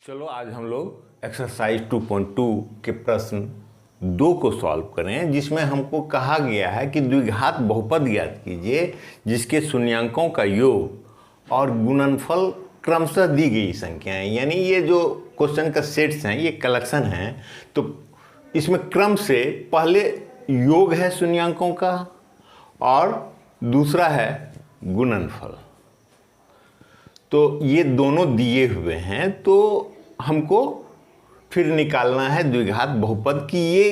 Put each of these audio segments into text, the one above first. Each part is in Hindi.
चलो आज हम लोग एक्सरसाइज 2.2 के प्रश्न 2 को सॉल्व करें, जिसमें हमको कहा गया है कि द्विघात बहुपद ज्ञात कीजिए जिसके शून्यांकों का योग और गुणनफल क्रमशः दी गई संख्याएं। यानी ये जो क्वेश्चन का सेट्स हैं, ये कलेक्शन हैं, तो इसमें क्रम से पहले योग है शून्यांकों का और दूसरा है गुणनफल। तो ये दोनों दिए हुए हैं, तो हमको फिर निकालना है द्विघात बहुपद की ये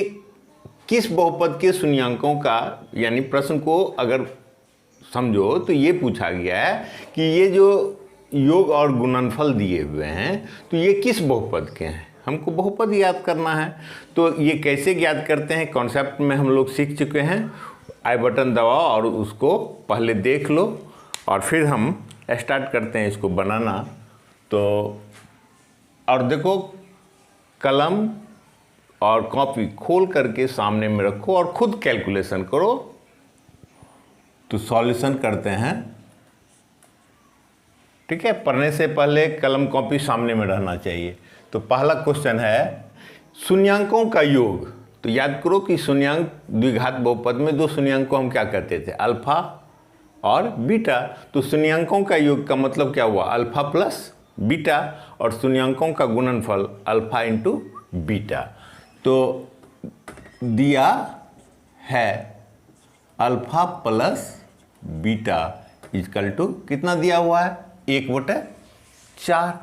किस बहुपद के शून्यांकों का, यानी प्रश्न को अगर समझो तो ये पूछा गया है कि ये जो योग और गुणनफल दिए हुए हैं तो ये किस बहुपद के हैं, हमको बहुपद ज्ञात करना है। तो ये कैसे ज्ञात करते हैं, कॉन्सेप्ट में हम लोग सीख चुके हैं। आई बटन दबाओ और उसको पहले देख लो और फिर हम स्टार्ट करते हैं इसको बनाना। तो और देखो, कलम और कॉपी खोल करके सामने में रखो और खुद कैलकुलेशन करो। तो सॉल्यूशन करते हैं, ठीक है। पढ़ने से पहले कलम कॉपी सामने में रहना चाहिए। तो पहला क्वेश्चन है शून्यांकों का योग। तो याद करो कि शून्यांक द्विघात बहुपद में दो शून्यांक को हम क्या कहते थे, अल्फा और बीटा। तो शून्यांकों का योग का मतलब क्या हुआ, अल्फा प्लस बीटा, और शून्यांकों का गुणनफल अल्फा इंटू बीटा। तो दिया है alpha plus beta equal to कितना दिया हुआ है, 1/4।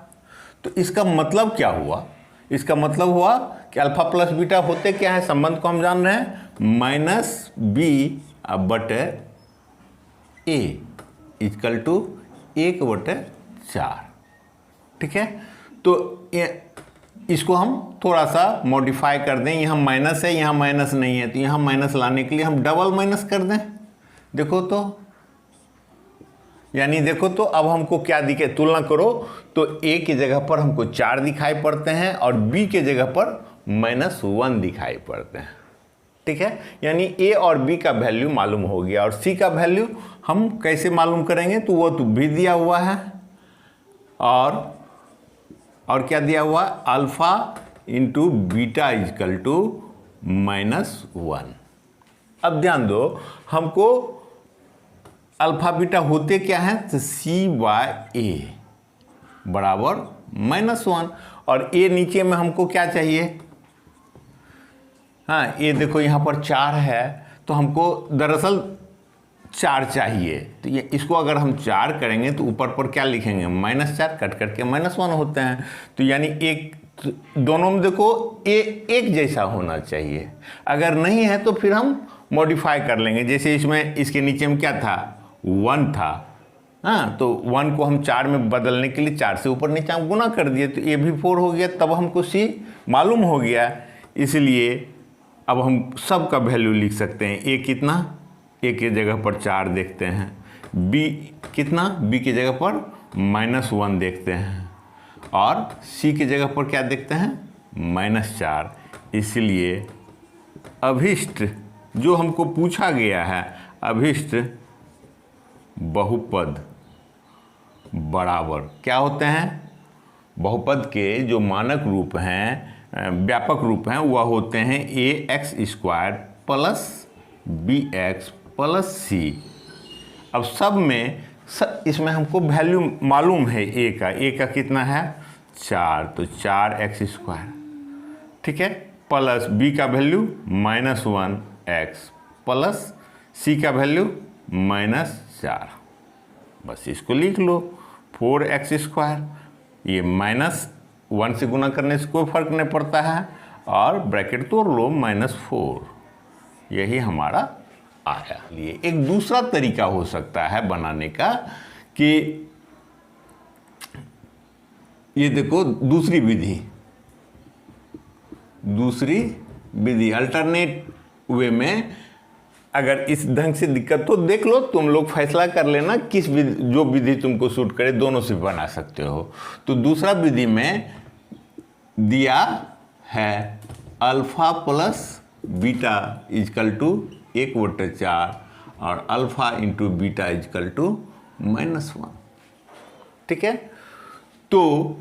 तो इसका मतलब क्या हुआ, इसका मतलब हुआ कि अल्फा प्लस बीटा होते क्या है, संबंध को हम जान रहे हैं, माइनस बी बटे ए इक्वल टू 1/4, ठीक है। तो इसको हम थोड़ा सा मॉडिफाई कर दें, यहाँ माइनस है, यहाँ माइनस नहीं है, तो यहाँ माइनस लाने के लिए हम डबल माइनस कर दें। देखो तो, यानी देखो तो अब हमको क्या दिखे, तुलना करो तो ए की जगह पर हमको 4 दिखाई पड़ते हैं और बी के जगह पर -1 दिखाई पड़ते हैं, ठीक है। यानी ए और बी का वैल्यू मालूम हो गया और सी का वैल्यू हम कैसे मालूम करेंगे, तो वो तो भी दिया हुआ है और क्या दिया हुआ, alpha into beta equal to -1। अब ध्यान दो, हमको अल्फा बीटा होते क्या हैं, तो C/A बराबर -1, और ए नीचे में हमको क्या चाहिए, हाँ ये देखो यहाँ पर 4 है, तो हमको दरअसल 4 चाहिए। तो ये इसको अगर हम 4 करेंगे तो ऊपर पर क्या लिखेंगे, -4, कट करके -1 होते हैं। तो यानी एक दोनों में देखो ए एक जैसा होना चाहिए, अगर नहीं है तो फिर हम मॉडिफाई कर लेंगे। जैसे इसमें इसके नीचे में क्या था, 1 था, हाँ, तो 1 को हम 4 में बदलने के लिए 4 से ऊपर नीचे हम गुना कर दिए, तो ए भी 4 हो गया। तब हमको सी मालूम हो गया, इसलिए अब हम सब का वैल्यू लिख सकते हैं। ए कितना, ए की जगह पर 4 देखते हैं, बी कितना, बी की जगह पर -1 देखते हैं, और सी की जगह पर क्या देखते हैं, -4। इसलिए अभिष्ट जो हमको पूछा गया है, अभिष्ट बहुपद बराबर क्या होते हैं, बहुपद के जो मानक रूप हैं, व्यापक रूप हैं, वह होते हैं ax² plus bx plus C. अब सब में इसमें हमको वैल्यू मालूम है, ए का कितना है, 4, तो 4x², ठीक है, प्लस बी का वैल्यू -1x प्लस सी का वैल्यू -4। बस इसको लिख लो, 4x²। ये -1 से गुना करने से कोई फर्क नहीं पड़ता है, और ब्रैकेट तोड़ लो, -4। यही हमारा आया। लिए एक दूसरा तरीका हो सकता है बनाने का कि ये देखो दूसरी विधि अल्टरनेट वे में, अगर इस ढंग से दिक्कत तो देख लो, तुम लोग फैसला कर लेना किस विधि, जो विधि तुमको सूट करे, दोनों से बना सकते हो। तो दूसरा विधि में दिया है alpha plus beta equal to 1/4 और alpha into beta equal to -1, ठीक है। तो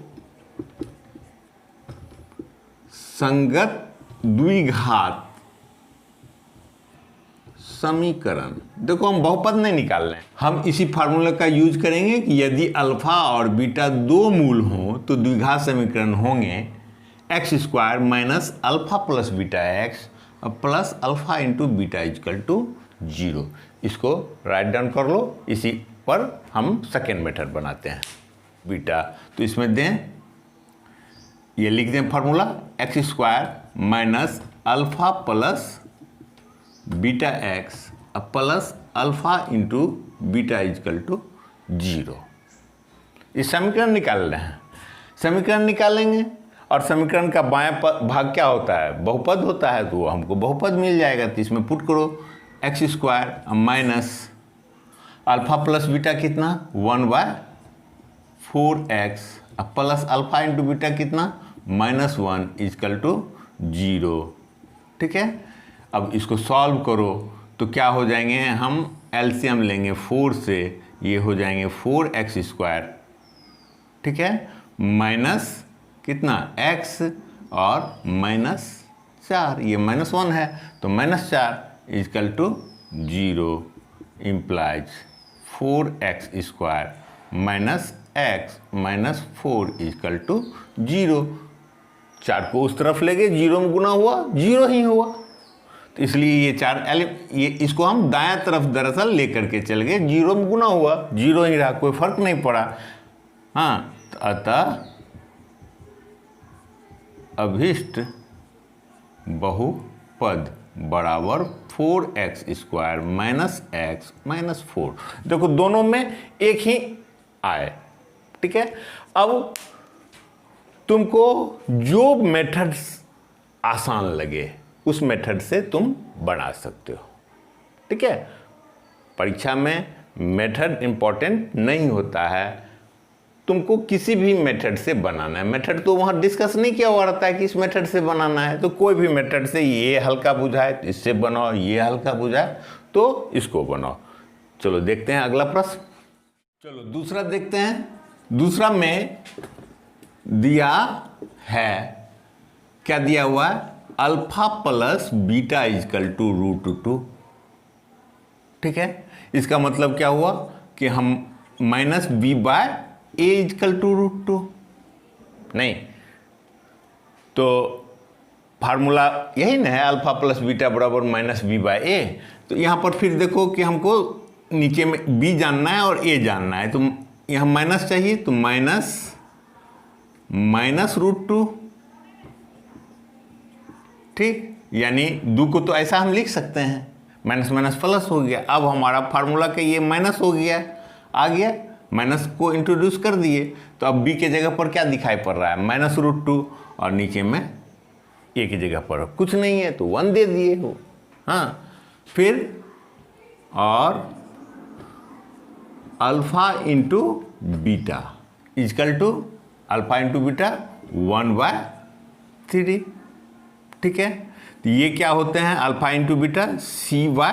संगत द्विघात समीकरण। देखो हम बहुपद नहीं निकाल रहे हैं, हम इसी फार्मूला का यूज करेंगे कि यदि अल्फा और बीटा दो मूल हों तो द्विघात समीकरण होंगे x square minus alpha plus beta x plus alpha into beta equal to 0। इसको राइट डाउन कर लो। इसी पर हम सेकेंड मेथड बनाते हैं बीटा। तो इसमें दें, ये लिख दें formula x square minus alpha plus beta x plus alpha into beta equal to 0। इस समीकरण निकाल रहे हैं। समीकरण निकालेंगे और समीकरण का बायां भाग क्या होता है, बहुपद होता है, तो हमको बहुपद मिल जाएगा। तो इसमें पुट करो x square minus alpha plus beta कितना 1/4x plus alpha into beta कितना -1 इजकल टू 0। ठीक है, अब इसको सॉल्व करो तो क्या हो जाएंगे, हम एलसीएम लेंगे 4 से, ये हो जाएंगे 4x स्क्वायर, ठीक है, माइनस कितना x और -4, ये -1 है तो -4 equal to 0 implies 4x square minus x minus 4 equal to 0। 4 को उस तरफ ले गए, 0 में गुना हुआ 0 ही हुआ, तो इसलिए ये 4 ये इसको हम दायां तरफ दरअसल लेकर के चल गए, 0 में गुना हुआ 0 ही रहा, कोई फर्क नहीं पड़ा। हाँ, तो अतः अभिष्ट बहुपद बराबर 4x square minus x minus 4। देखो दोनों में एक ही आए, ठीक है। अब तुमको जो मेथड आसान लगे उस मेथड से तुम बना सकते हो, ठीक है। परीक्षा में मेथड इम्पॉर्टेंट नहीं होता है, तुमको किसी भी मेथड से बनाना है। मेथड तो वहाँ डिस्कस नहीं किया हुआ रहता है कि इस मेथड से बनाना है, तो कोई भी मेथड से, ये हल्का बुझाए तो इससे बनाओ, ये हल्का बुझाए तो इसको बनाओ। चलो देखते हैं अगला प्रश्न। चलो दूसरा देखते हैं। दूसरा में दिया है, क्या दिया हुआ है, alpha plus beta equal to √2, ठीक है। इसका मतलब क्या हुआ कि हम minus B by A equal to √2, नहीं तो फार्मूला यही ना है, अल्फा प्लस बीटा बराबर माइनस बी बाय ए। तो यहाँ पर फिर देखो कि हमको नीचे में बी जानना है और ए जानना है, तो यहाँ माइनस चाहिए, तो माइनस √2, ठीक, यानी 2 को तो ऐसा हम लिख सकते हैं, माइनस माइनस प्लस हो गया। अब हमारा फार्मूला का ये माइनस हो गया, आ गया, माइनस को इंट्रोड्यूस कर दिए, तो अब बी के जगह पर क्या दिखाई पड़ रहा है, -√2, और नीचे में ए की जगह पर कुछ नहीं है तो 1 दे दिए हो। हाँ, फिर और alpha into beta equal to alpha into beta 1/3, ठीक है। तो ये क्या होते हैं, अल्फा इंटू बीटा c/a,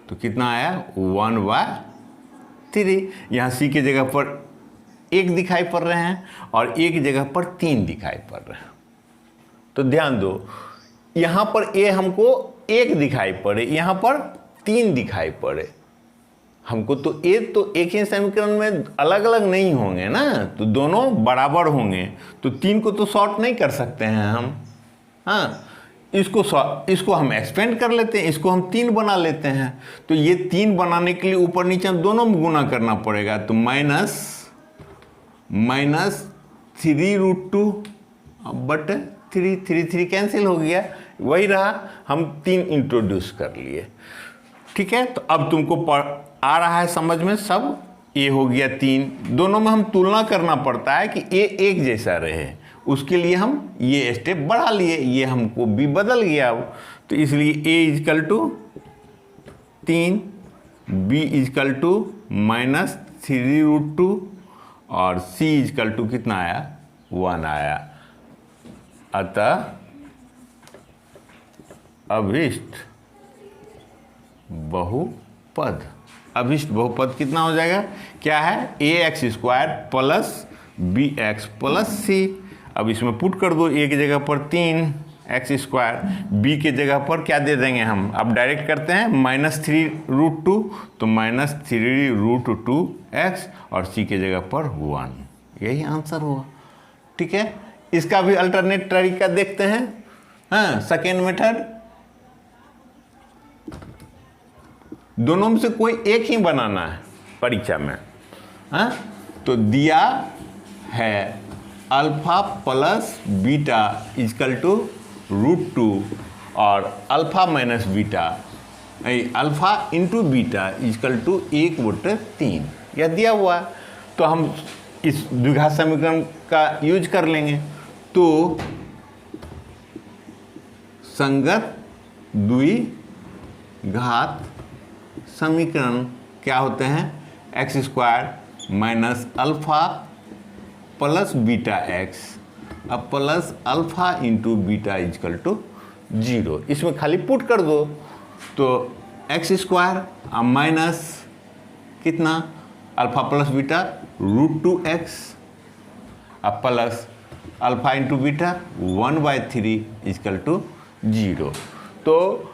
तो कितना आया 1/3। यहाँ सी की जगह पर 1 दिखाई पड़ रहे हैं और ए की जगह पर 3 दिखाई पड़ रहे हैं। तो ध्यान दो, यहाँ पर ए हमको 1 दिखाई पड़े, यहाँ पर 3 दिखाई पड़े हमको, तो ए तो एक ही समीकरण में अलग अलग नहीं होंगे ना, तो दोनों बराबर होंगे, तो 3 को तो सॉर्ट नहीं कर सकते हैं हम। हाँ, इसको हम एक्सपेंड कर लेते हैं, इसको हम 3 बना लेते हैं। तो ये 3 बनाने के लिए ऊपर नीचे हम दोनों में गुना करना पड़ेगा, तो माइनस 3√2 बट 3 कैंसिल हो गया, वही रहा, हम 3 इंट्रोड्यूस कर लिए, ठीक है। तो अब तुमको आ रहा है समझ में सब, ए हो गया 3, दोनों में हम तुलना करना पड़ता है कि ए एक जैसा रहे, उसके लिए हम ये स्टेप बढ़ा लिए, ये हमको बी बदल गया अब, तो इसलिए A equal to 3, B equal to -3√2 और सी इजकल टू कितना आया 1 आया। अतः अभिष्ट बहुपद, अभिष्ट बहुपद कितना हो जाएगा, क्या है, ax square plus bx plus C. अब इसमें पुट कर दो, ए की जगह पर 3x², बी के जगह पर क्या दे देंगे हम, अब डायरेक्ट करते हैं -3√2, तो -3√2x और सी के जगह पर 1, यही आंसर होगा। ठीक है, इसका भी अल्टरनेट तरीका देखते हैं। हाँ, सेकेंड मेथड, दोनों में से कोई एक ही बनाना है परीक्षा में। हाँ, तो दिया है alpha plus beta equal to √2 और alpha minus beta, alpha into beta equal to 1/3, यह दिया हुआ है। तो हम इस द्विघात समीकरण का यूज कर लेंगे। तो संगत द्विघात समीकरण क्या होते हैं, x² minus alpha plus beta x अब plus alpha into beta equal to 0। इसमें खाली पुट कर दो, तो x² माइनस कितना, अल्फा प्लस बीटा √2x अब plus alpha into beta 1/3 equal to 0। तो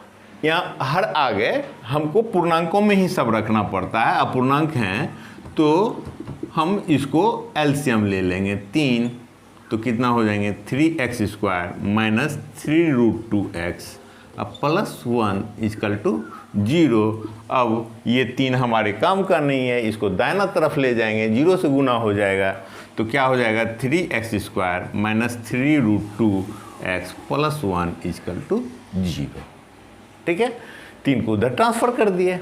यहाँ हर आगे हमको पूर्णांकों में ही सब रखना पड़ता है। अपूर्णांक हैं तो हम इसको एलसीएम ले लेंगे 3, तो कितना हो जाएंगे 3x² माइनस 3√2x अब प्लस 1 इजकल टू 0। अब ये 3 हमारे काम का नहीं है, इसको दाहिना तरफ ले जाएंगे, 0 से गुना हो जाएगा, तो क्या हो जाएगा 3x² minus 3√2x plus 1 equal to 0। ठीक है, 3 को उधर ट्रांसफर कर दिए।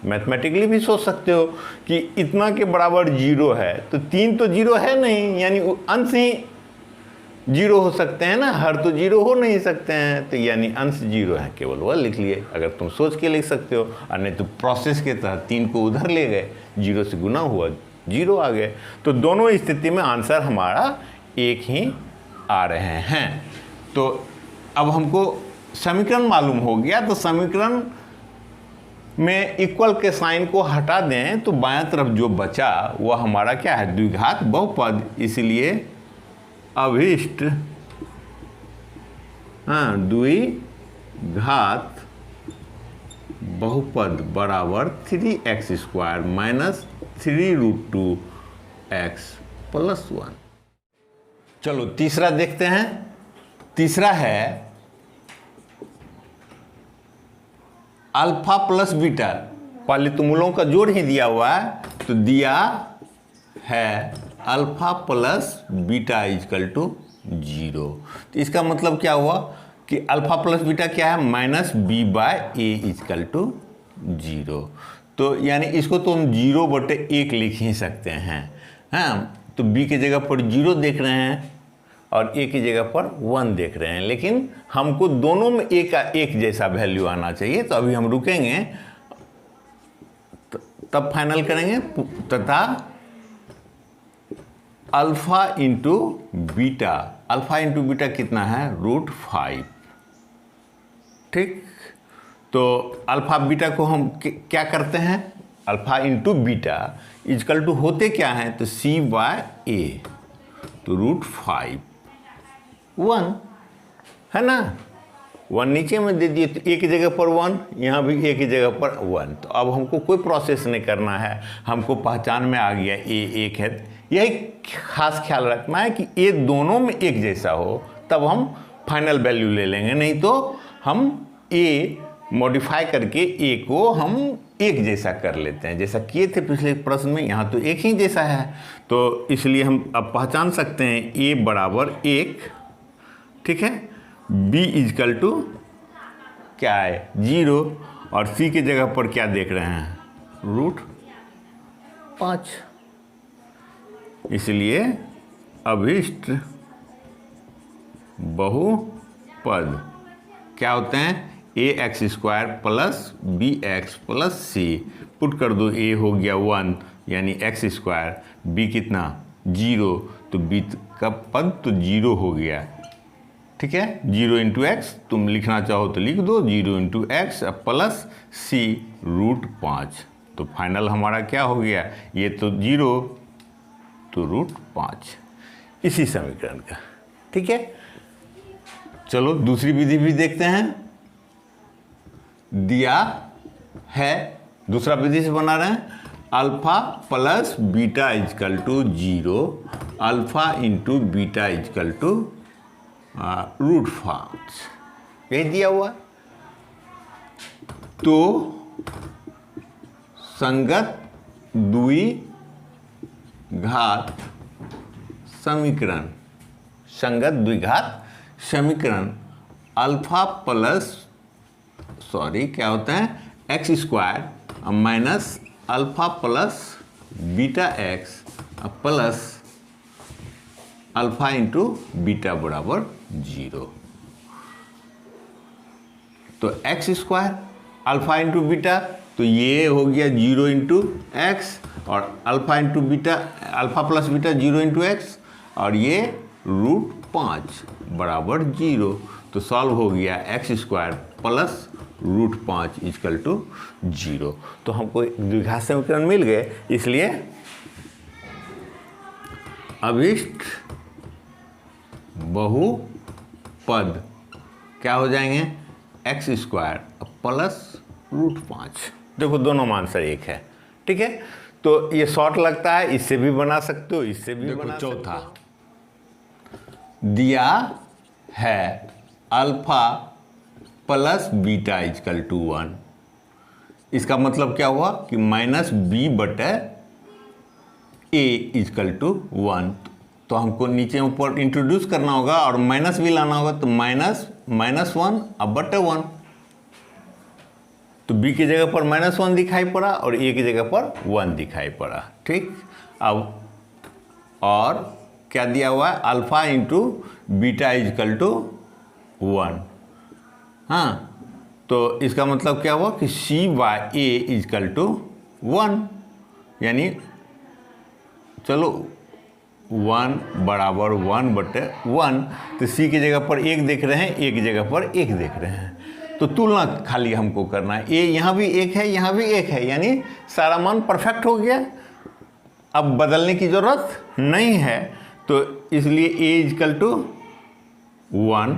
मैथमेटिकली भी सोच सकते हो कि इतना के बराबर 0 है, तो 3 तो 0 है नहीं, यानी अंश ही 0 हो सकते हैं ना, हर तो 0 हो नहीं सकते हैं, तो यानी अंश 0 है, केवल वह लिख लिए। अगर तुम सोच के लिख सकते हो, और नहीं तो प्रोसेस के तहत 3 को उधर ले गए, 0 से गुना हुआ 0 आ गए। तो दोनों स्थिति में आंसर हमारा एक ही आ रहे हैं। तो अब हमको समीकरण मालूम हो गया, तो समीकरण में इक्वल के साइन को हटा दें तो बायां तरफ जो बचा वह हमारा क्या है, द्विघात बहुपद। इसलिए अभिष्ट द्विघात बहुपद बराबर 3x² माइनस 3√2x प्लस 1। चलो तीसरा देखते हैं। तीसरा है अल्फा प्लस बीटा, पहले तो मूलों का जोड़ ही दिया हुआ है, तो दिया है alpha plus beta equal to 0। तो इसका मतलब क्या हुआ कि अल्फा प्लस बीटा क्या है, -b/a इजकल टू 0। तो यानी इसको तो हम 0/1 लिख ही सकते हैं। हाँ, तो b की जगह पर 0 देख रहे हैं और a की जगह पर 1 देख रहे हैं, लेकिन हमको दोनों में a का एक जैसा वैल्यू आना चाहिए। तो अभी हम रुकेंगे, तब फाइनल करेंगे, तथा alpha into beta, alpha into beta कितना है, √5। ठीक, तो अल्फा बीटा को हम क्या करते हैं, alpha into beta equal to होते क्या हैं, तो c/a, तो √5 1 है ना, 1 नीचे में दे दिए, तो a की जगह पर 1, यहाँ भी a की जगह पर 1। तो अब हमको कोई प्रोसेस नहीं करना है, हमको पहचान में आ गया a 1 है। यही खास ख्याल रखना है कि a दोनों में एक जैसा हो, तब हम फाइनल वैल्यू ले लेंगे, नहीं तो हम a मॉडिफाई करके a को हम एक जैसा कर लेते हैं, जैसा किए थे पिछले प्रश्न में। यहाँ तो एक ही जैसा है, तो इसलिए हम अब पहचान सकते हैं a बराबर 1, ठीक है, b इजकल टू क्या है 0, और c की जगह पर क्या देख रहे हैं, √5। इसलिए अभिष्ट बहुपद क्या होते हैं, ax² plus bx plus c, put कर दो, a हो गया 1 यानी x², b कितना 0, तो b का पद तो 0 हो गया। ठीक है, 0 इंटू एक्स, तुम लिखना चाहो तो लिख दो, 0 इंटू एक्स प्लस c √5। तो फाइनल हमारा क्या हो गया, ये तो 0 तो √5 इसी समीकरण का। ठीक है, चलो दूसरी विधि भी देखते हैं। दिया है, दूसरा विधि से बना रहे हैं, alpha plus beta equal to 0, alpha into beta equal to √5, यही दिया हुआ। तो संगत द्विघात समीकरण, संगत द्विघात समीकरण अल्फा प्लस क्या होता है x² minus alpha plus beta x plus alpha into beta बराबर 0। तो x² अल्फा इंटू बीटा, तो ये हो गया 0 इंटू एक्स, और alpha into beta, alpha plus beta 0 into x, और ये √5 बराबर 0। तो सॉल्व हो गया x² प्लस √5 इजकल टू 0। तो हमको द्विघात समीकरण मिल गए, इसलिए अभिष्ट बहुपद क्या हो जाएंगे, x² प्लस √5। देखो दोनों मान सर एक है, ठीक है। तो ये शॉर्ट लगता है, इससे भी बना सकते हो, इससे भी बना सकते हो। चौथा दिया है alpha plus beta equal to 1, इसका मतलब क्या हुआ कि माइनस बी बटे ए इजकल टू 1। तो हमको नीचे ऊपर इंट्रोड्यूस करना होगा और माइनस भी लाना होगा, तो -1 अब बटे 1। तो b की जगह पर -1 दिखाई पड़ा और a की जगह पर 1 दिखाई पड़ा, ठीक। अब और क्या दिया हुआ है, alpha into beta equal to 1। हाँ, तो इसका मतलब क्या हुआ कि c/a इजकल टू 1, यानी चलो 1 बराबर 1 बटे 1। तो c की जगह पर 1 देख रहे हैं, a की जगह पर 1 देख रहे हैं, तो तुलना खाली हमको करना है। a यहाँ भी 1 है, यहाँ भी 1 है, यानी सारा मान परफेक्ट हो गया। अब बदलने की ज़रूरत नहीं है, तो इसलिए a equal to 1,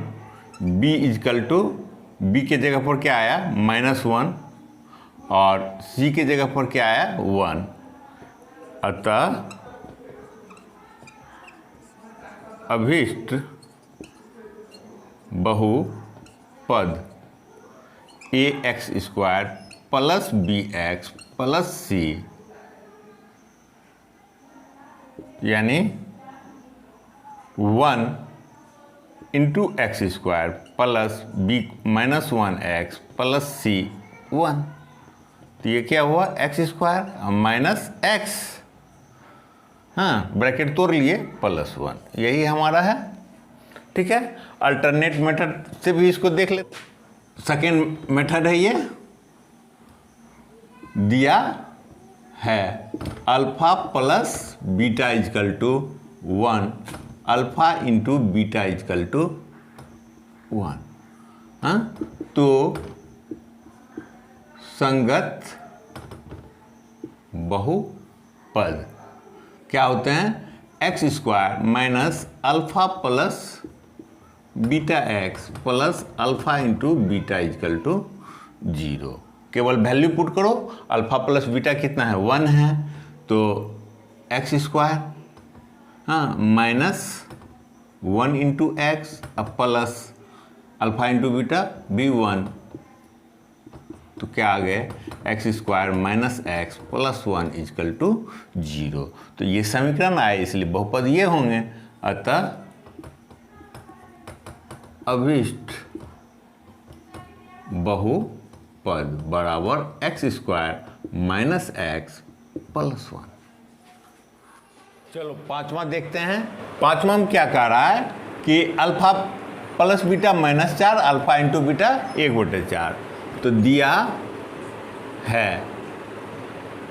b equal to, b के जगह पर क्या आया -1, और c के जगह पर क्या आया 1। अतः अभिष्ट बहुपद ax² plus bx plus c, यानी 1 into x² plus -1x plus c 1। तो ये क्या हुआ, x² माइनस x, हाँ ब्रैकेट तोड़ लिए, +1, यही हमारा है, ठीक है। अल्टरनेट मेथड से भी इसको देख ले। सेकेंड मेथड है ये, दिया है alpha plus beta equal to 1, alpha into beta equal to 1। हाँ, तो संगत बहुपद क्या होते हैं, x² minus alpha plus beta x plus alpha into beta equal to 0। केवल वैल्यू पुट करो, अल्फा प्लस बीटा कितना है 1 है, तो x², हाँ माइनस 1 इंटू एक्स अब प्लस अल्फा इंटू बीटा भी 1, तो क्या आ गए x² minus x plus 1 equal to 0। तो ये समीकरण आए, इसलिए बहुपद ये होंगे। अतः अभिष्ट बहुपद बराबर x² माइनस एक्स प्लस 1। चलो पांचवा देखते हैं। पांचवा में क्या कह रहा है कि alpha plus beta -4, alpha into beta 1/4। तो दिया है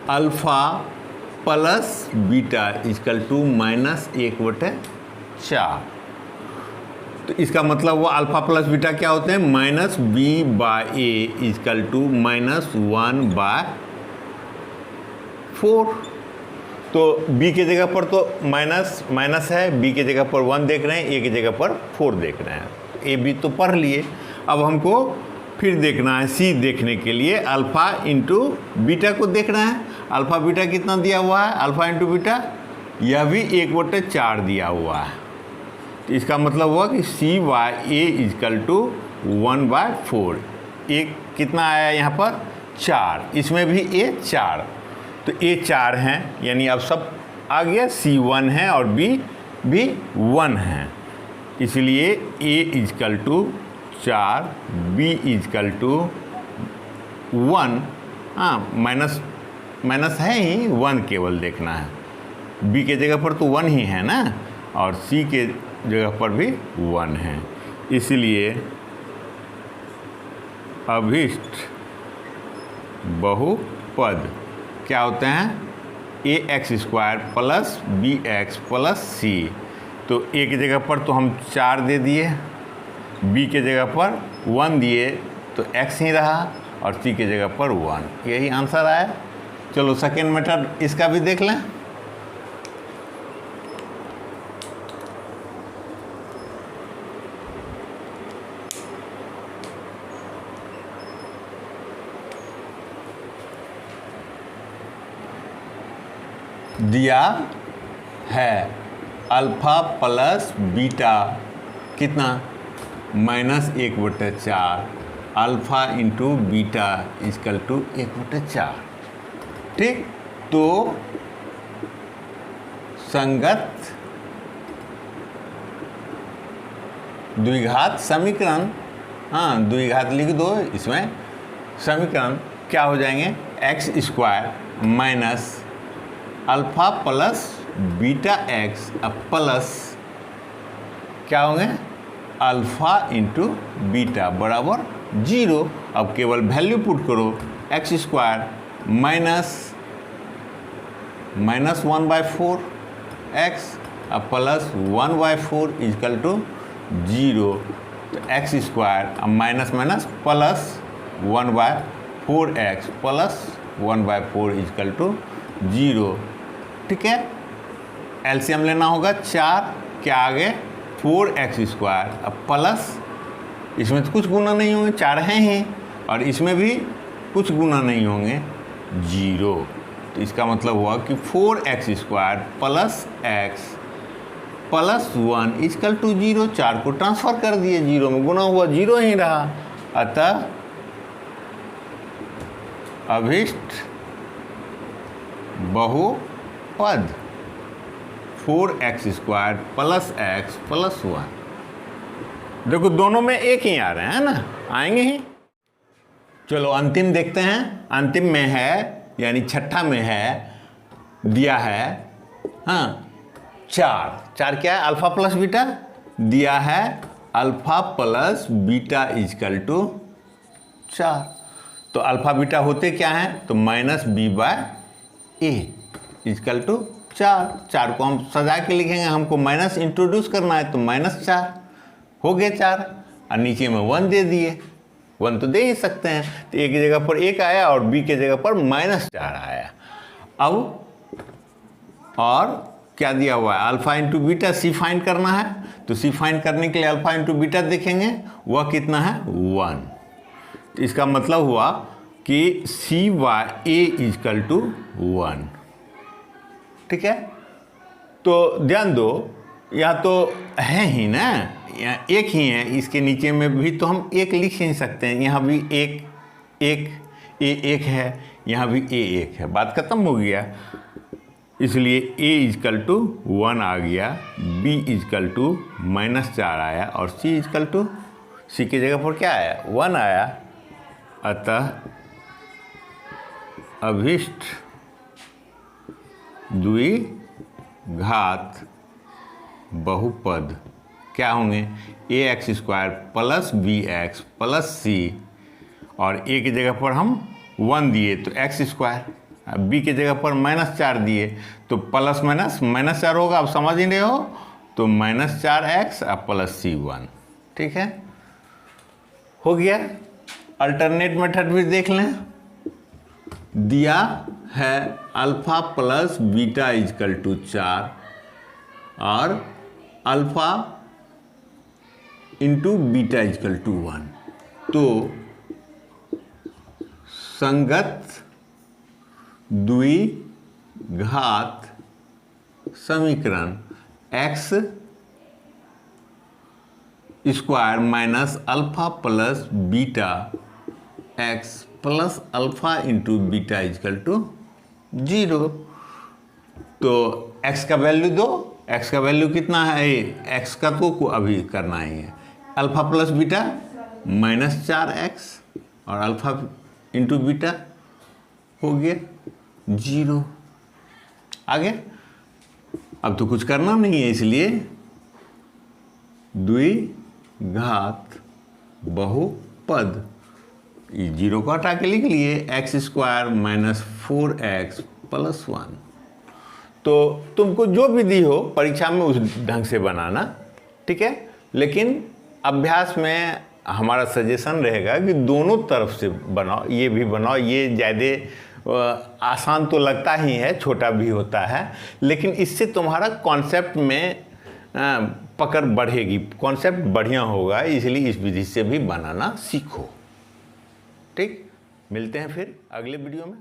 alpha plus beta equal to -1/4। तो इसका मतलब वो अल्फा प्लस बीटा क्या होते हैं, -b/a इजकल टू -1/4। तो b के जगह पर तो माइनस माइनस है, b के जगह पर 1 देख रहे हैं, a के जगह पर 4 देख रहे हैं। a b तो पढ़ लिए। अब हमको फिर देखना है c देखने के लिए अल्फ़ा इंटू बीटा को देखना है। अल्फ़ा बीटा कितना दिया हुआ है, अल्फ़ा इंटू बीटा यह भी 1/4 दिया हुआ है। तो इसका मतलब हुआ कि सी वाई ए इजकल टू 1/4। एक कितना आया यहाँ पर 4, इसमें भी a 4, तो a 4 हैं, यानी अब सब आ गया। c 1 है और b भी 1 है, इसलिए a equal to 4, b equal to 1। हाँ, माइनस माइनस है ही, 1 केवल देखना है। b के जगह पर तो 1 ही है ना, और c के जगह पर भी 1 है, इसलिए अभिष्ट बहुपद क्या होते हैं ax² plus bx plus c। तो a की जगह पर तो हम 4 दे दिए, b के जगह पर 1 दिए तो x ही रहा, और c के जगह पर 1। यही आंसर आया। चलो सेकेंड मेथड इसका भी देख लें। दिया है अल्फ़ा प्लस बीटा कितना -1/4, alpha into beta equal to 1/4। ठीक, तो संगत द्विघात समीकरण, हाँ द्विघात लिख दो इसमें, समीकरण क्या हो जाएंगे x² minus alpha plus beta x plus क्या होंगे अल्फ़ा इंटू बीटा बराबर 0। अब केवल वैल्यू पुट करो, x² minus 1/4 x plus 1/4 equal to 0। तो x² minus minus plus 1/4 x plus 1/4 equal to 0। ठीक है, एलसीएम लेना होगा 4, क्या आगे 4x² अब प्लस, इसमें तो कुछ गुना नहीं होंगे, 4 हैं ही, और इसमें भी कुछ गुना नहीं होंगे 0। तो इसका मतलब हुआ कि 4x² plus x plus 1 equal to 0। 4 को ट्रांसफर कर दिए, 0 में गुना हुआ 0 ही रहा। अतः अभिष्ट बहुपद 4x² प्लस x प्लस 1। देखो दोनों में एक ही आ रहे हैं ना, आएंगे ही। चलो अंतिम देखते हैं। अंतिम में है यानी छठा में है, दिया है हाँ 4 क्या है अल्फ़ा प्लस बीटा, दिया है alpha plus beta equal to 4। तो अल्फ़ा बीटा होते क्या हैं, तो -b/a इजकल टू 4 को हम सजा के लिखेंगे, हमको माइनस इंट्रोड्यूस करना है, तो -4 हो गए 4, और नीचे में 1 दे दिए, 1 तो दे ही सकते हैं। तो a की जगह पर 1 आया और b के जगह पर -4 आया। अब और क्या दिया हुआ है अल्फ़ा इंटू बीटा, सी फाइंड करना है, तो सी फाइंड करने के लिए अल्फ़ा इंटू बीटा देखेंगे, वह कितना है 1। तो इसका मतलब हुआ कि CYA इजकल टू 1। ठीक है, तो ध्यान दो यहाँ तो है ही ना, यहाँ एक ही है, इसके नीचे में भी तो हम एक लिख नहीं सकते हैं, यहाँ भी एक A1 है, यहाँ भी A1 है, बात खत्म हो गया। इसलिए A इजकल टू 1 आ गया, B इजकल टू -4 आया, और C इजकल टू, C की जगह पर क्या आया 1 आया। अतः अभिष्ट द्विघात बहुपद क्या होंगे ax² plus bx plus c, और a की जगह पर हम 1 दिए तो x², b की जगह पर -4 दिए तो प्लस माइनस -4 होगा, अब समझ ही रहे हो, तो -4x प्लस c1। ठीक है, हो गया। अल्टरनेट मेथड भी देख लें। दिया है alpha plus beta equal to 4 और alpha into beta equal to 1। तो संगत द्विघात समीकरण x square minus alpha plus beta x plus alpha into beta equal to 0। तो x का वैल्यू दो, x का वैल्यू कितना है, x का तो अभी करना ही है, alpha plus beta minus 4x और अल्फा इंटू बीटा हो गया 0। आगे अब तो कुछ करना नहीं है, इसलिए द्विघात बहुपद 0 को हटा के लिख लिए x square minus 4x plus 1। तो तुमको जो विधि हो परीक्षा में उस ढंग से बनाना, ठीक है। लेकिन अभ्यास में हमारा सजेशन रहेगा कि दोनों तरफ से बनाओ, ये भी बनाओ। ये ज़्यादा आसान तो लगता ही है, छोटा भी होता है, लेकिन इससे तुम्हारा कॉन्सेप्ट में पकड़ बढ़ेगी, कॉन्सेप्ट बढ़िया होगा, इसलिए इस विधि से भी बनाना सीखो। ठीक, मिलते हैं फिर अगले वीडियो में।